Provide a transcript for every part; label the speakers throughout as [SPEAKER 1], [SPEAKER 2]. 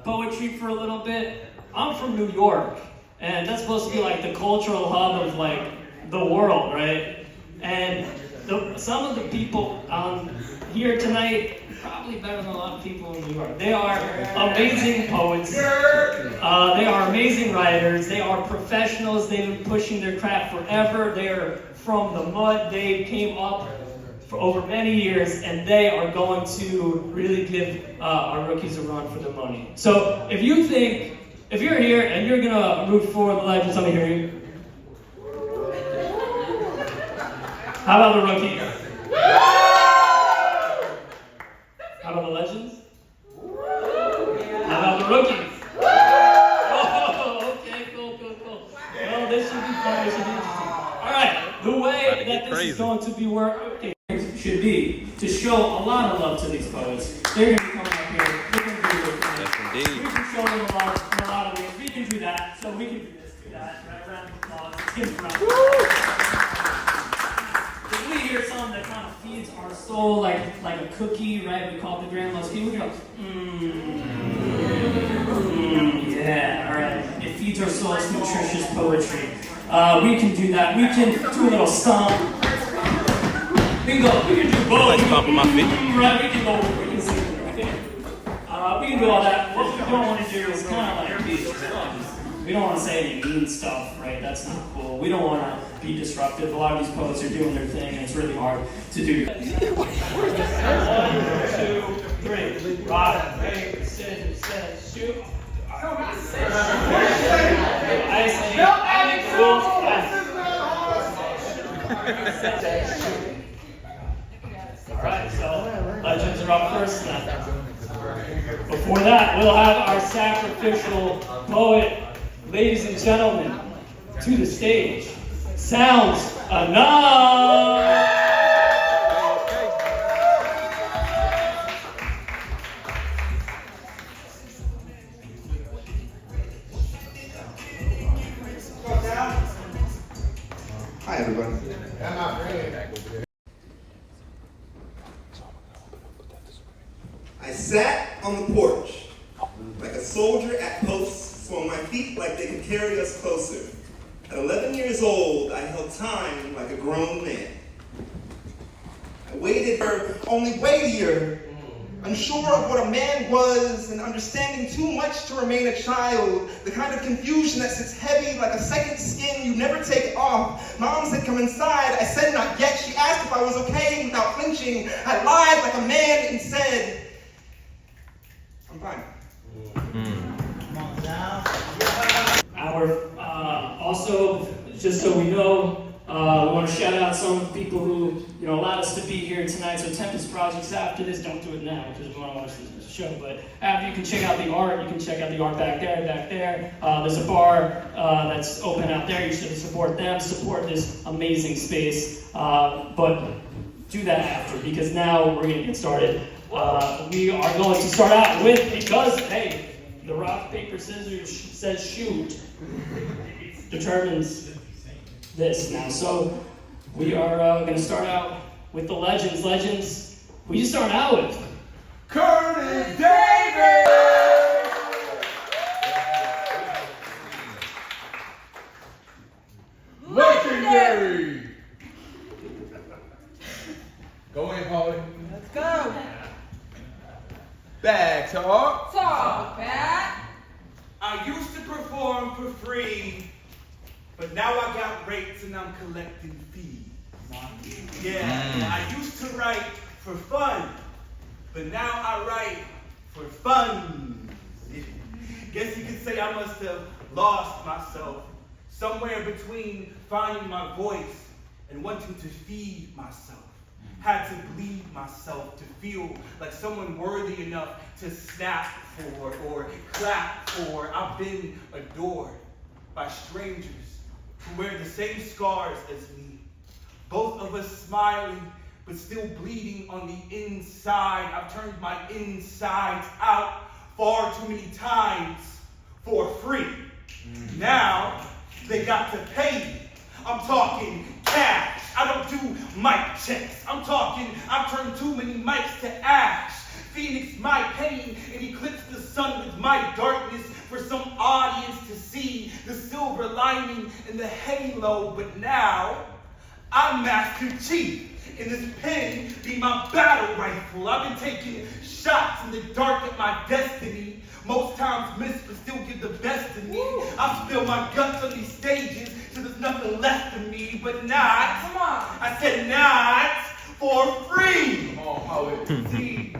[SPEAKER 1] poetry for a little bit. I'm from New York, and that's supposed to be like the cultural hub of like the world, right? And some of the people here tonight, probably better than a lot of people in New York. They are amazing poets. They are amazing writers. They are professionals. They've been pushing their craft forever. They're from the mud. They came up for over many years, and they are going to really give our rookies a run for their money. So if you're here and you're gonna root for the legends, let me hear you. How about the rookies? How about the legends? How about the rookies? Oh, okay, cool. Well, this should be fun. This should be interesting. All right, the way that this is going to be working should be to show a lot of love to these poets. They're going to be coming up here. We're going to do this. Yes, indeed. We can show them love in a lot of ways. We can do that. So we can do this, do that. Right? Round of applause. Let's give them a round of applause. If we hear something that kind of feeds our soul, like a cookie, right? We call it the grandma's cookie. We go, yeah, all right. It feeds our soul. It's nutritious poetry. We can do that. We can do a little stomp. We can do both.
[SPEAKER 2] Like stomping my feet.
[SPEAKER 1] Right, we can sing, okay? We can do all that. What we don't want to do is kind of like we don't want to say any mean stuff, right? That's not cool. We don't want to be disruptive. A lot of these poets are doing their thing, and it's really hard to do. 1, 2, 3. Rock, paper, scissors, shoot. I say, cool. All right, so legends are up first now. Before that, we'll have our sacrificial poet, ladies and gentlemen, to the stage. Sounds enough!
[SPEAKER 3] Hi, everybody. I sat on the porch like a soldier at post, swung my feet like they could carry us closer. At 11 years old, I held time like a grown man. I waited for only weightier, unsure of what a man was and understanding too much to remain a child, the kind of confusion that sits heavy like a second skin you never take off. Mom said, come inside. I said, not yet. She asked if I was okay without flinching. I lied like a man and said, I'm fine.
[SPEAKER 1] Also, just so we know, we want to shout out some of the people who allowed us to be here tonight. So Tempest Projects, after this, don't do it now because we want to watch this show. But after you can check out the art, you can check out the art back there. There's a bar that's open out there. You should support them, support this amazing space. But do that after, because now we're going to get started. We are going to start out with, because, hey, the rock, paper, scissors says shoot, determines this now. So we are going to start out with the legends. We just start out with
[SPEAKER 4] Curtis Davis! Legendary! Go ahead, Holly.
[SPEAKER 5] Let's go.
[SPEAKER 4] Bag talk.
[SPEAKER 5] Talk back.
[SPEAKER 6] I used to perform for free, but now I got rates and I'm collecting fees. Yeah, I used to write for fun, but now I write for fun. Guess you could say I must have lost myself somewhere between finding my voice and wanting to feed myself. Had to bleed myself to feel like someone worthy enough to snap for or clap for. I've been adored by strangers who wear the same scars as me. Both of us smiling, but still bleeding on the inside. I've turned my insides out far too many times for free. Now, they got to pay me. I'm talking cash. I don't do mic checks. I'm talking, I've turned too many mics to ash. Phoenix my pain and eclipse the sun with of my darkness for some audience to see the silver lining in the halo. But now, I'm Master Chief. And this pen be my battle rifle. I've been taking shots in the dark at my destiny. Most times miss, but still get the best of me. I spill my guts on these stages till there's nothing left of me, but not.
[SPEAKER 5] Come on.
[SPEAKER 6] I said not for free.
[SPEAKER 4] Come on, poet.
[SPEAKER 6] See,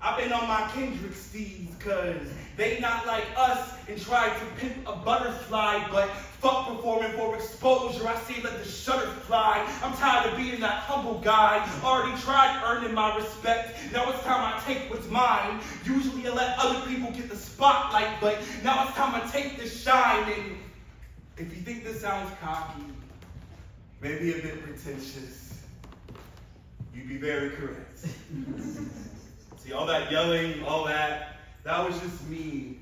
[SPEAKER 6] I've been on my Kendrick steeds, cause they not like us and try to pimp a butterfly, but fuck performing for exposure. I see let the shutters fly. I'm tired of being that humble guy. Already tried earning my respect. Now it's time I take what's mine. Usually I let other people get the spotlight, but now it's time I take the shine. And if you think this sounds cocky, maybe a bit pretentious, you'd be very correct. See, all that yelling, all that was just me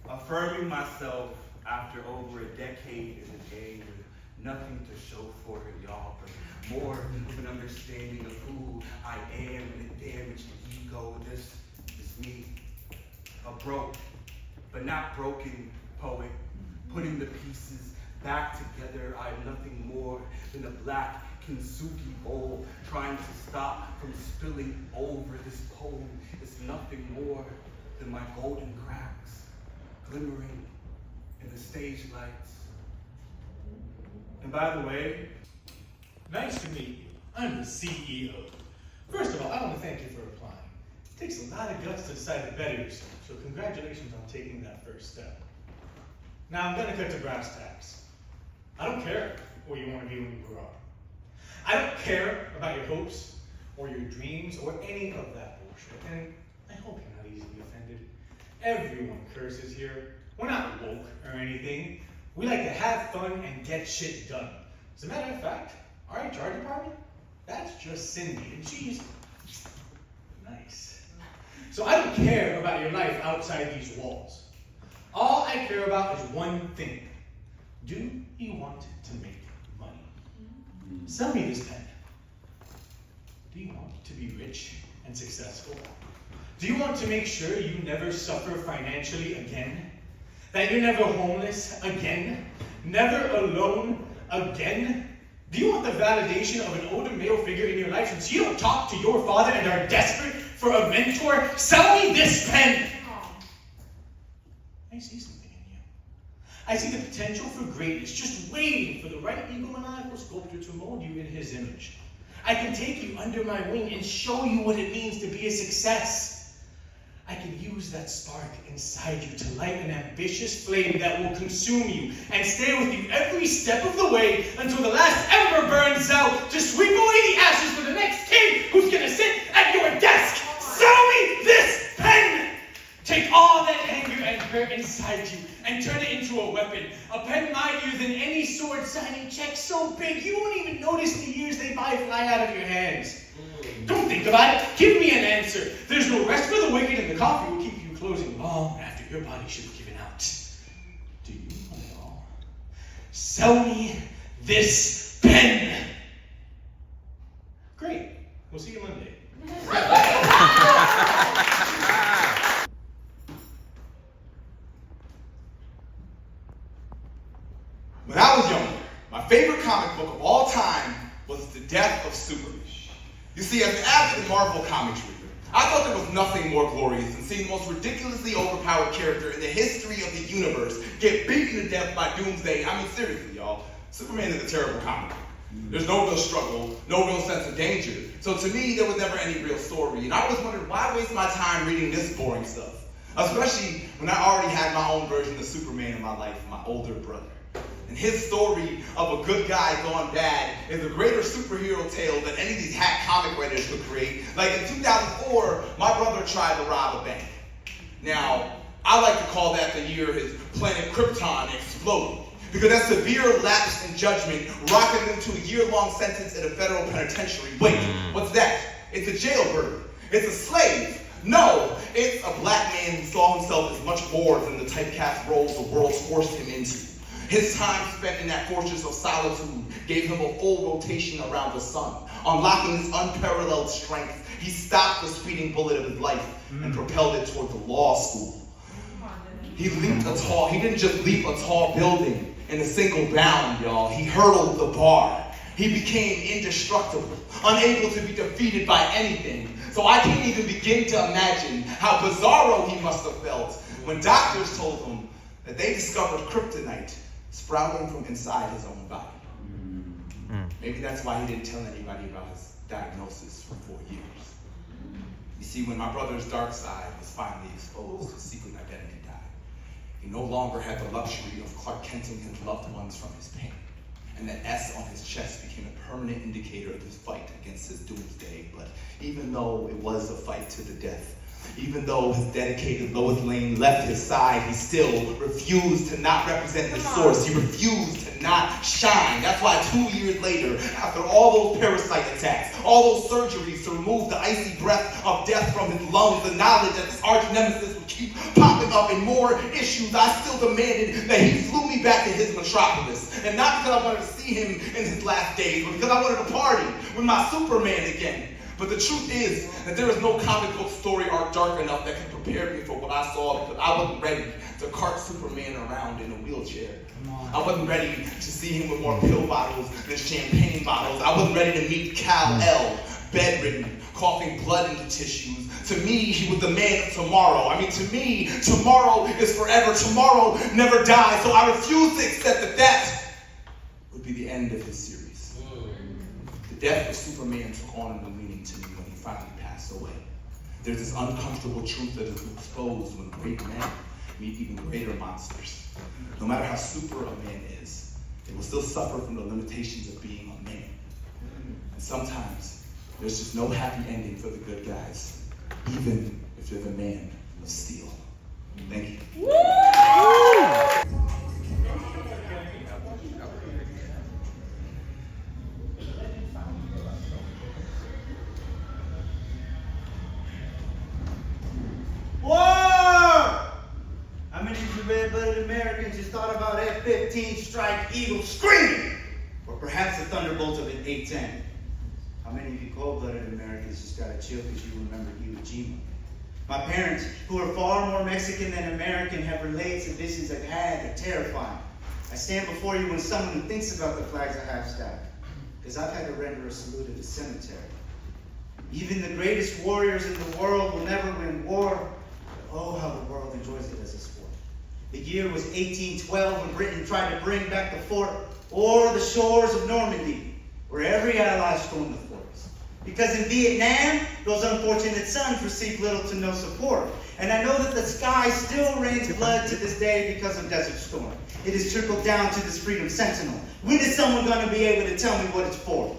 [SPEAKER 6] affirming myself after over a decade in the game with nothing to show for it, y'all, but more of an understanding of who I am and the damaged ego. This is me, a broke, but not broken poet, putting the pieces back together. I am nothing more than a black kintsugi bowl trying to stop from spilling over. This poem is nothing more than my golden cracks glimmering in the stage lights.
[SPEAKER 2] And by the way, nice to meet you. I'm the CEO. First of all, I want to thank you for applying. It takes a lot of guts to decide to better yourself, so congratulations on taking that first step. Now I'm going to cut to brass tacks. I don't care what you want to be when you grow up. I don't care about your hopes or your dreams or any of that bullshit, and I hope you're not easily offended. Everyone curses here. We're not woke or anything. We like to have fun and get shit done. As a matter of fact, our HR department, that's just Cindy, and she's nice. So I don't care about your life outside these walls. All I care about is one thing. Do you want to make money? Sell me this pen. Do you want to be rich and successful? Do you want to make sure you never suffer financially again? That you're never homeless again? Never alone again? Do you want the validation of an older male figure in your life since you don't talk to your father and are desperate for a mentor? Sell me this pen! I see something in you. I see the potential for greatness, just waiting for the right egomaniacal sculptor to mold you in his image. I can take you under my wing and show you what it means to be a success. I can use that spark inside you to light an ambitious flame that will consume you and stay with you every step of the way until the last ember burns out to sweep away the ashes for the next king who's gonna sit at your desk. Sell me this pen! Take all that anger and hurt inside you and turn it into a weapon. A pen mightier than any sword signing check so big you won't even notice the years they buy fly out of your hands. Don't think about it. Give me an answer. There's no rest for the wicked, and the coffee will keep you closing long after your body should have given out. Do you want it all? Sell me this pen. Great. We'll see you Monday.
[SPEAKER 3] When I was younger, my favorite comic book of all time was The Death of Superman. You see, as an avid Marvel Comics reader, I thought there was nothing more glorious than seeing the most ridiculously overpowered character in the history of the universe get beaten to death by Doomsday. I mean, seriously, y'all, Superman is a terrible comic. There's no real struggle, no real sense of danger. So to me, there was never any real story. And I always wondered, why waste my time reading this boring stuff? Especially when I already had my own version of Superman in my life, my older brother. And his story of a good guy gone bad is a greater superhero tale than any of these hack comic writers could create. Like in 2004, my brother tried to rob a bank. Now, I like to call that the year his planet Krypton exploded, because that severe lapse in judgment rocketed him to a year-long sentence in a federal penitentiary. Wait, what's that? It's a jailbird. It's a slave. No, it's a black man who saw himself as much more than the typecast roles the world's forced him into. His time spent in that fortress of solitude gave him a full rotation around the sun. Unlocking his unparalleled strength, he stopped the speeding bullet of his life and propelled it toward the law school.
[SPEAKER 7] He didn't just leap a tall building in a single bound, y'all. He hurdled the bar. He became indestructible, unable to be defeated by anything. So I can't even begin to imagine how bizarro he must have felt when doctors told him that they discovered kryptonite sprouting from inside his own body. Maybe that's why he didn't tell anybody about his diagnosis for 4 years. You see, when my brother's dark side was finally exposed, his secret identity died. He no longer had the luxury of Clark Kenting his loved ones from his pain. And that S on his chest became a permanent indicator of his fight against his doomsday. But even though it was a fight to the death, even though his dedicated Lois Lane left his side, he still refused to not represent the source. He refused to not shine. That's why 2 years later, after all those parasite attacks, all those surgeries to remove the icy breath of death from his lungs, the knowledge that this arch nemesis would keep popping up in more issues, I still demanded that he flew me back to his metropolis. And not because I wanted to see him in his last days, but because I wanted to party with my Superman again. But the truth is that there is no comic book story arc dark enough that can prepare me for what I saw, because I wasn't ready to cart Superman around in a wheelchair. I wasn't ready to see him with more pill bottles than champagne bottles. I wasn't ready to meet Kal-El, bedridden, coughing blood into tissues. To me, he was the man of tomorrow. I mean, to me, tomorrow is forever. Tomorrow never dies. So I refuse to accept that that would be the end of his series. The death of Superman took on a new meaning to me when he finally passed away. There's this uncomfortable truth that is exposed when great men meet even greater monsters. No matter how super a man is, they will still suffer from the limitations of being a man. And sometimes, there's just no happy ending for the good guys, even if they're the man of steel. Thank you.
[SPEAKER 8] Whoa! How many of you red-blooded Americans just thought about F-15 Strike Eagle screaming? Or perhaps the thunderbolts of an A-10? How many of you cold-blooded Americans just got a chill because you remember Iwo Jima? My parents, who are far more Mexican than American, have relayed some visions I've had that are terrifying. I stand before you when someone who thinks about the flags I have stacked, because I've had to render a salute at the cemetery. Even the greatest warriors in the world will never win war. Oh, how the world enjoys it as a sport. The year was 1812 when Britain tried to bring back the fort or the shores of Normandy, where every ally stormed the forts. Because in Vietnam, those unfortunate sons received little to no support. And I know that the sky still rains blood to this day because of Desert Storm. It has trickled down to this Freedom Sentinel. When is someone going to be able to tell me what it's for?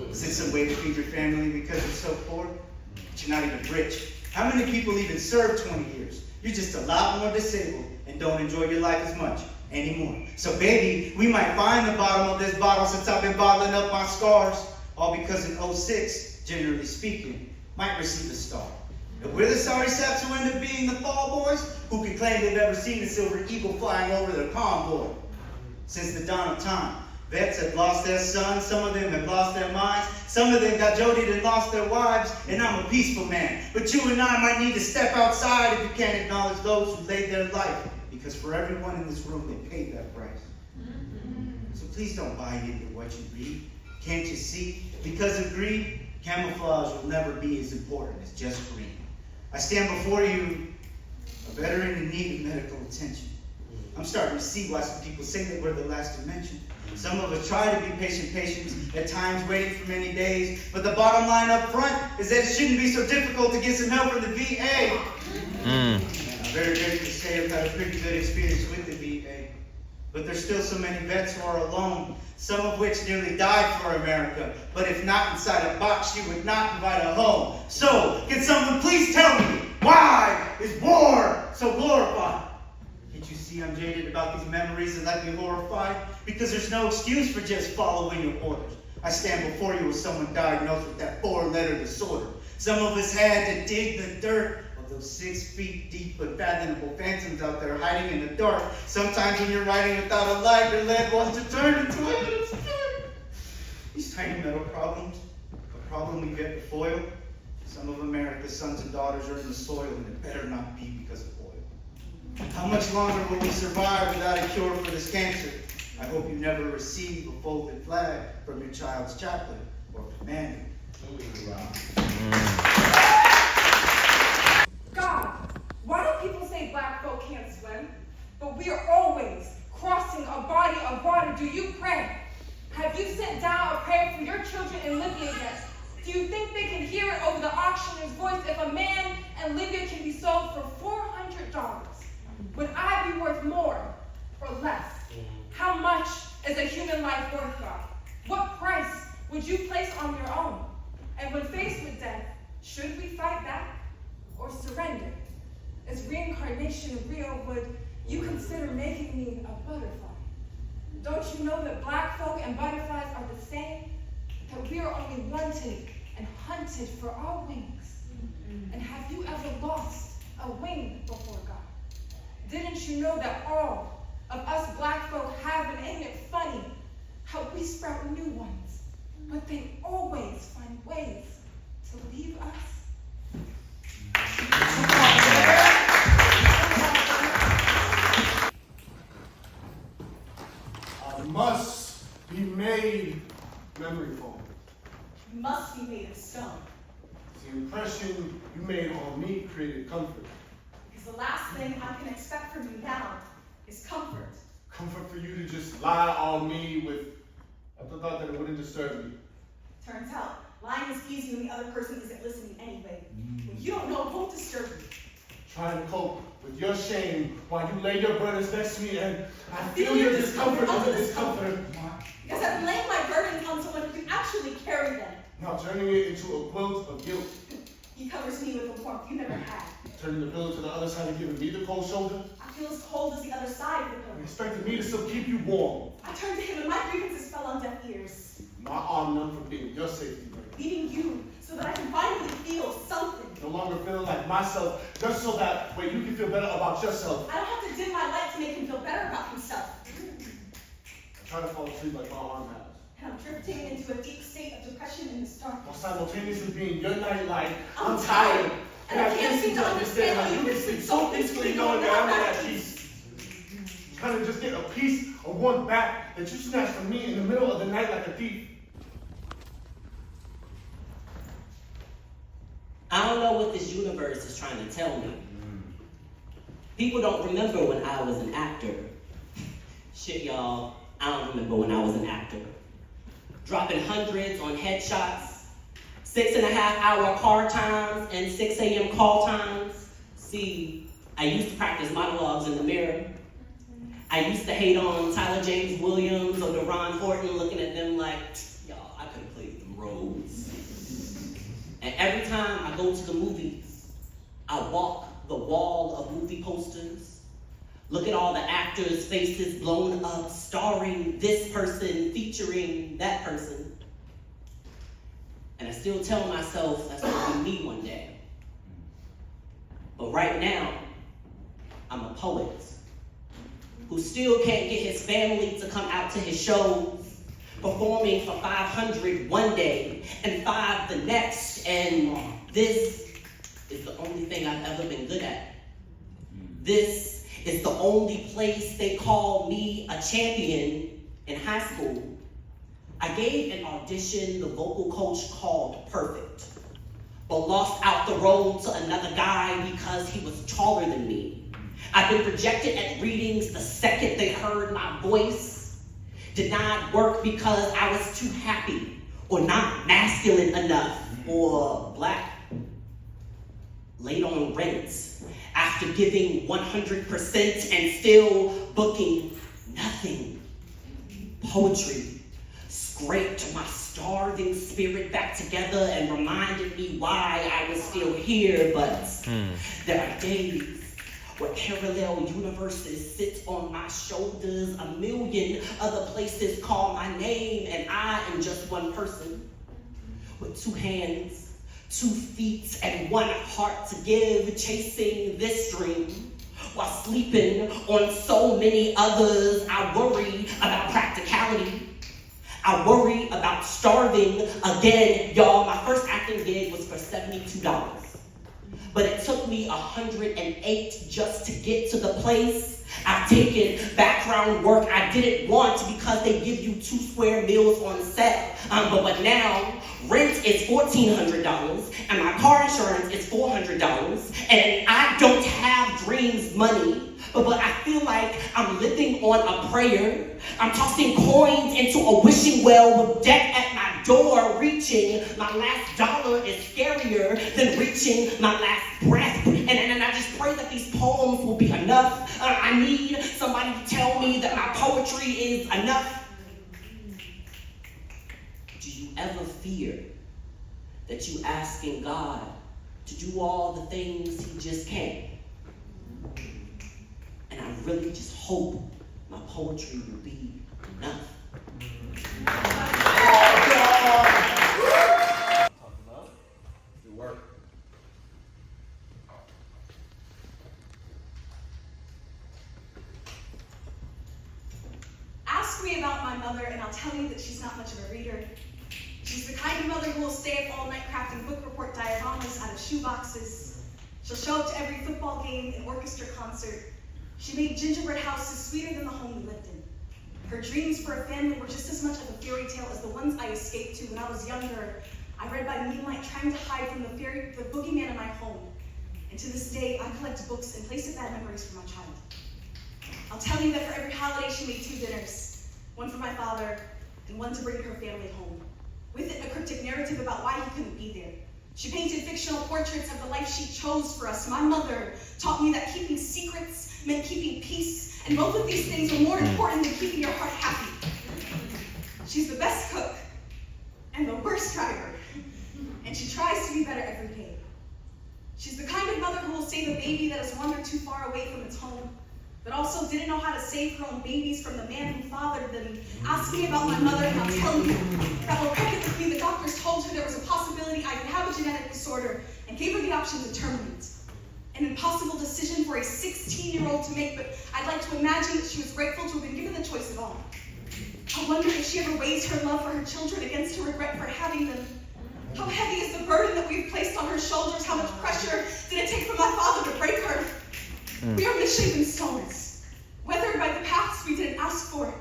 [SPEAKER 8] Is it some way to feed your family because you're so poor? But you're not even rich. How many people even serve 20 years? You're just a lot more disabled and don't enjoy your life as much anymore. So baby, we might find the bottom of this bottle since I've been bottling up my scars. All because in 06, generally speaking, might receive a star. And we're the sorry saps who end up being the fall boys who can claim they've never seen a silver eagle flying over their convoy. Since the dawn of time, vets have lost their sons, some of them have lost their minds, some of them got jodied and lost their wives, and I'm a peaceful man. But you and I might need to step outside if you can't acknowledge those who laid their life, because for everyone in this room, they paid that price. So please don't buy into what you read. Can't you see? Because of greed, camouflage will never be as important as just green. I stand before you, a veteran in need of medical attention. I'm starting to see why some people say that we're the last to mention. Some of us try to be patients, at times waiting for many days, but the bottom line up front is that it shouldn't be so difficult to get some help from the VA. I'm very grateful to say I've had a pretty good experience with the VA, but there's still so many vets who are alone, some of which nearly died for America, but if not inside a box, she would not provide a home. So, can someone please tell me, why is war so glorified? Can't you see I'm jaded about these memories and let me horrified? Because there's no excuse for just following your orders. I stand before you as someone diagnosed with that 4-letter disorder. Some of us had to dig the dirt of those 6 feet deep unfathomable phantoms out there hiding in the dark. Sometimes when you're riding without a light, your lead wants to turn into a little spirit. These tiny metal problems, a problem we've yet to foil. Some of America's sons and daughters are in the soil, and it better not be because of oil. How much longer will we survive without a cure for this cancer? I hope you never receive a folded flag from your child's chaplain or commander.
[SPEAKER 5] God, why do people say black folk can't swim? But we are always crossing a body of water. Do you pray? Have you sent down a prayer for your children in Libya yet? Do you think they can hear it over the auctioneer's voice if a man in Libya can be sold for $400? Would I be worth more or less? How much is a human life worth, God? What price would you place on your own? And when faced with death, should we fight back or surrender? Is reincarnation real? Would you consider making me a butterfly? Don't you know that black folk and butterflies are the same? That we are only wanted and hunted for our wings? And have you ever lost a wing before God? Didn't you know that all of us black folk have, and ain't it funny how we sprout new ones, but they always find ways to leave us?
[SPEAKER 9] I must be made memory foam.
[SPEAKER 10] You must be made of stone.
[SPEAKER 9] The impression you made on me created comfort.
[SPEAKER 10] Because the last thing I can expect from you now is comfort.
[SPEAKER 9] Comfort for you to just lie on me with I thought that it wouldn't disturb me.
[SPEAKER 10] Turns out, lying is easy when the other person isn't listening anyway. What you don't know won't disturb you.
[SPEAKER 9] Trying to cope with your shame while you lay your burdens next to me and I feel your discomfort under this comfort.
[SPEAKER 10] Because I've laid my burdens on someone who can actually carry them.
[SPEAKER 9] Now turning it into a quilt of guilt.
[SPEAKER 10] He covers me with a warmth you never had.
[SPEAKER 9] Turning the pillow to the other side and giving me the cold shoulder.
[SPEAKER 10] I feel as cold as the other side of the pillow.
[SPEAKER 9] And expecting me to still keep you warm.
[SPEAKER 10] I turned to him and my grievances fell on deaf ears.
[SPEAKER 9] My arm numb from being your safety blanket.
[SPEAKER 10] Leaving you so that I can finally feel something.
[SPEAKER 9] No longer feeling like myself, just so that way you can feel better about yourself.
[SPEAKER 10] I don't have to dim my light to make him feel better about himself.
[SPEAKER 9] I try to fall asleep like my arm has.
[SPEAKER 10] And I'm drifting into a deep state of depression in this dark.
[SPEAKER 9] While simultaneously being your nightlight,
[SPEAKER 10] I'm
[SPEAKER 9] I'm tired.
[SPEAKER 10] And I can't seem to understand how you can sleep so peacefully knowing that I'm at peace.
[SPEAKER 9] Trying to just get a piece of one back that you snatched from me in the middle of the night like a thief.
[SPEAKER 11] I don't know what this universe is trying to tell me. People don't remember when I was an actor. Shit, y'all, I don't remember when I was an actor. Dropping hundreds on headshots, 6.5-hour car times, and 6 a.m. call times. See, I used to practice monologues in the mirror. I used to hate on Tyler James Williams or Deron Horton, looking at them like, y'all, I could have played them roles. And every time I go to the movies, I walk the wall of movie posters, look at all the actors' faces blown up, starring this person, featuring that person. And I still tell myself that's gonna be me one day. But right now, I'm a poet who still can't get his family to come out to his shows, performing for 500 one day and 5 the next, and this is the only thing I've ever been good at. This is the only place they call me a champion in high school. I gave an audition the vocal coach called perfect, but lost out the role to another guy because he was taller than me. I've been projected at readings the second they heard my voice. Did not work because I was too happy, or not masculine enough, or black. Late on rent after giving 100% and still booking nothing. Poetry scraped my starving spirit back together and reminded me why I was still here, but there are days where parallel universes sit on my shoulders, a million other places call my name, and I am just one person with 2 hands, 2 feet, and 1 heart to give, chasing this dream while sleeping on so many others. I worry about practicality. I worry about starving again. Y'all, my first acting gig was for $72. but it took me 108 just to get to the place. I've taken background work I didn't want because they give you 2 square meals on set. But now, rent is $1,400, and my car insurance is $400, and I don't have dreams money. But I feel like I'm living on a prayer. I'm tossing coins into a wishing well with death at my door. Reaching my last dollar is scarier than reaching my last breath. And I just pray that these poems will be enough. I need somebody to tell me that my poetry is enough. Do you ever fear that you asking God to do all the things he just can't? And I really just hope my poetry will be enough.
[SPEAKER 4] Good work.
[SPEAKER 10] Ask me about my mother, and I'll tell you that she's not much of a reader. She's the kind of mother who will stay up all night crafting book report dioramas out of shoeboxes. She'll show up to every football game and orchestra concert. She made gingerbread houses sweeter than the home we lived in. Her dreams for a family were just as much of a fairy tale as the ones I escaped to when I was younger. I read by moonlight, trying to hide from the boogeyman in my home. And to this day, I collect books and place bad memories for my child. I'll tell you that for every holiday, she made 2 dinners, one for my father and one to bring her family home. With it, a cryptic narrative about why he couldn't be there. She painted fictional portraits of the life she chose for us. My mother taught me that keeping secrets meant keeping peace, and both of these things are more important than keeping your heart happy. She's the best cook and the worst driver, and she tries to be better every day. She's the kind of mother who will save a baby that has wandered too far away from its home, but also didn't know how to save her own babies from the man who fathered them. Ask me about my mother, and I'll tell you that while pregnant with me, the doctors told her there was a possibility I could have a genetic disorder and gave her the option to terminate. An impossible decision for a 16-year-old to make, but I'd like to imagine that she was grateful to have been given the choice at all. I wonder if she ever weighs her love for her children against her regret for having them. How heavy is the burden that we've placed on her shoulders? How much pressure did it take for my father to break her? We are misshapen stones, weathered by the paths we didn't ask for,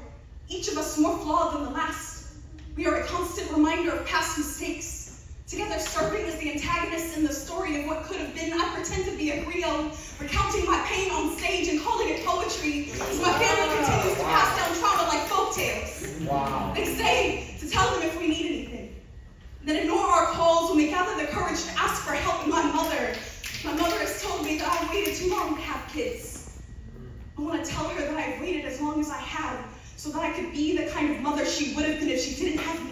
[SPEAKER 10] each of us more flawed than the last. We are a constant reminder of past mistakes. Together, serving as the antagonists in the story of what could have been, I pretend to be a griot, recounting my pain on stage and calling it poetry, as my family continues to pass down trauma like folktales.
[SPEAKER 4] Wow.
[SPEAKER 10] They say to tell them if we need anything, then ignore our calls when we gather the courage to ask for help. My mother has told me that I've waited too long to have kids. I want to tell her that I've waited as long as I have, so that I could be the kind of mother she would have been if she didn't have me.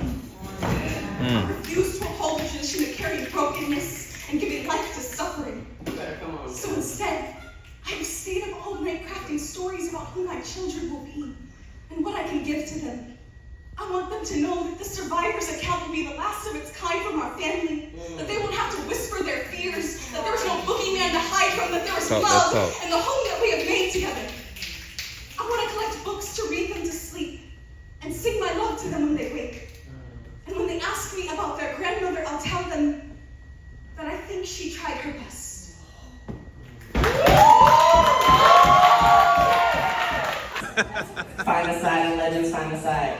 [SPEAKER 10] I refuse to uphold the tradition of carrying brokenness and giving life to suffering. So instead, I've stayed up all night crafting stories about who my children will be and what I can give to them. I want them to know that the survivor's account will be the last of its kind from our family, that they won't have to whisper their fears, that there was no boogeyman to hide from, that there was love and the home that we have made together. I want to collect books to read them to sleep and sing my love to them when they wake. And when they ask me about their grandmother, I'll tell them that I think she tried her best.
[SPEAKER 11] Find a side and legends find a side.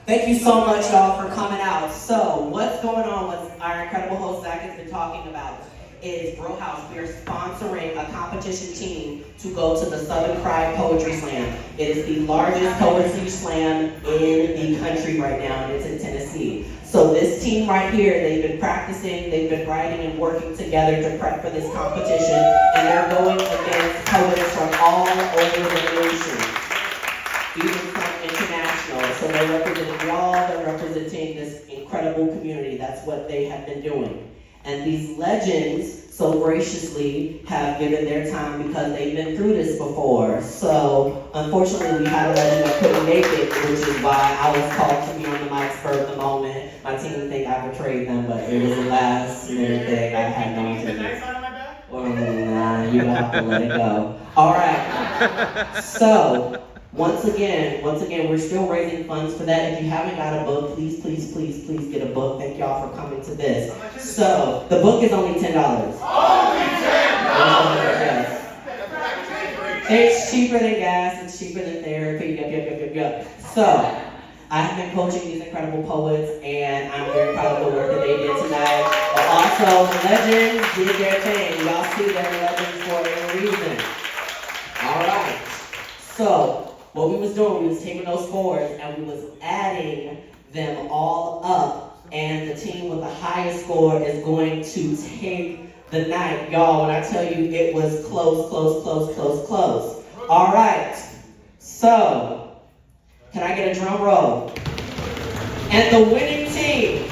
[SPEAKER 11] Thank you so much, y'all, for coming out. So, what's going on? What our incredible host Zach has been talking about is GrowHouse. We are sponsoring a competition team to go to the Southern Pride Poetry Slam. It is the largest poetry slam in the country right now, and it's in Tennessee. So this team right here, they've been practicing, they've been writing and working together to prep for this competition, and they're going against poets from all over the nation, even from international. So they're representing y'all, they're representing this incredible community. That's what they have been doing. And these legends so graciously have given their time because they've been through this before. So unfortunately, we had a legend that couldn't make it, which is why I was called to be on the mic for the moment. My team think I betrayed them, but it was the last minute thing. I had no intention. Nah, you have to let it go. All right. So Once again, we're still raising funds for that. If you haven't got a book, please get a book. Thank y'all for coming to this. So, the book is only $10. Only $10! Yes. It's cheaper than gas, it's cheaper than therapy, yep. So, I have been coaching these incredible poets, and I'm very proud of the work that they did tonight. But also, the legends did their thing. Y'all see they're legends for a reason. Alright. So, what we was doing, we was taking those scores, and we was adding them all up, and the team with the highest score is going to take the night. Y'all, when I tell you it was close. Alright. So, can I get a drum roll? And the winning team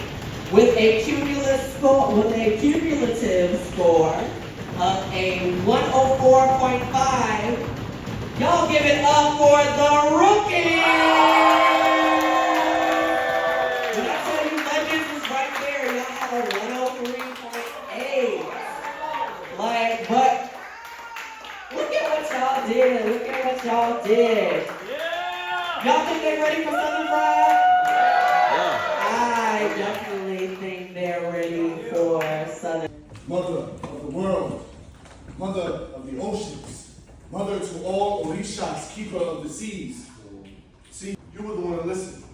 [SPEAKER 11] with a cumulative score of a 104.5. Y'all give it up for the rookie! When I tell you Legends was right there, y'all have a 103.8. But look at what y'all did. Y'all think they're ready for Southern Fried? I definitely think they're ready for Southern.
[SPEAKER 9] Mother of the world, mother of the oceans, mother to all Orishas, keeper of the seas. See, you were the one to listen.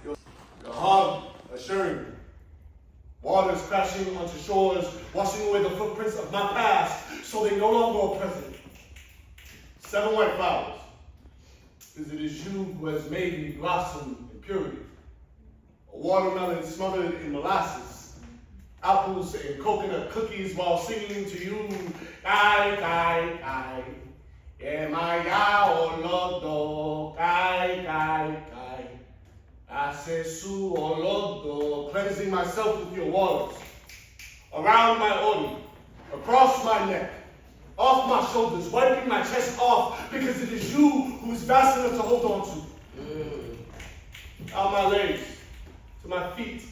[SPEAKER 9] Your heart assuring me. Waters crashing onto shores, washing away the footprints of my past, so they no longer are present. 7 white flowers, because it is you who has made me blossom in purity. A watermelon smothered in molasses, apples and coconut cookies while singing to you, kai, kai, kai. Emaya olodo, kai, kai, kai. Asesu olodo, cleansing myself with your waters. Around my ori, across my neck, off my shoulders, wiping my chest off, because it is you who is vast enough to hold on to. Out my legs, to my feet,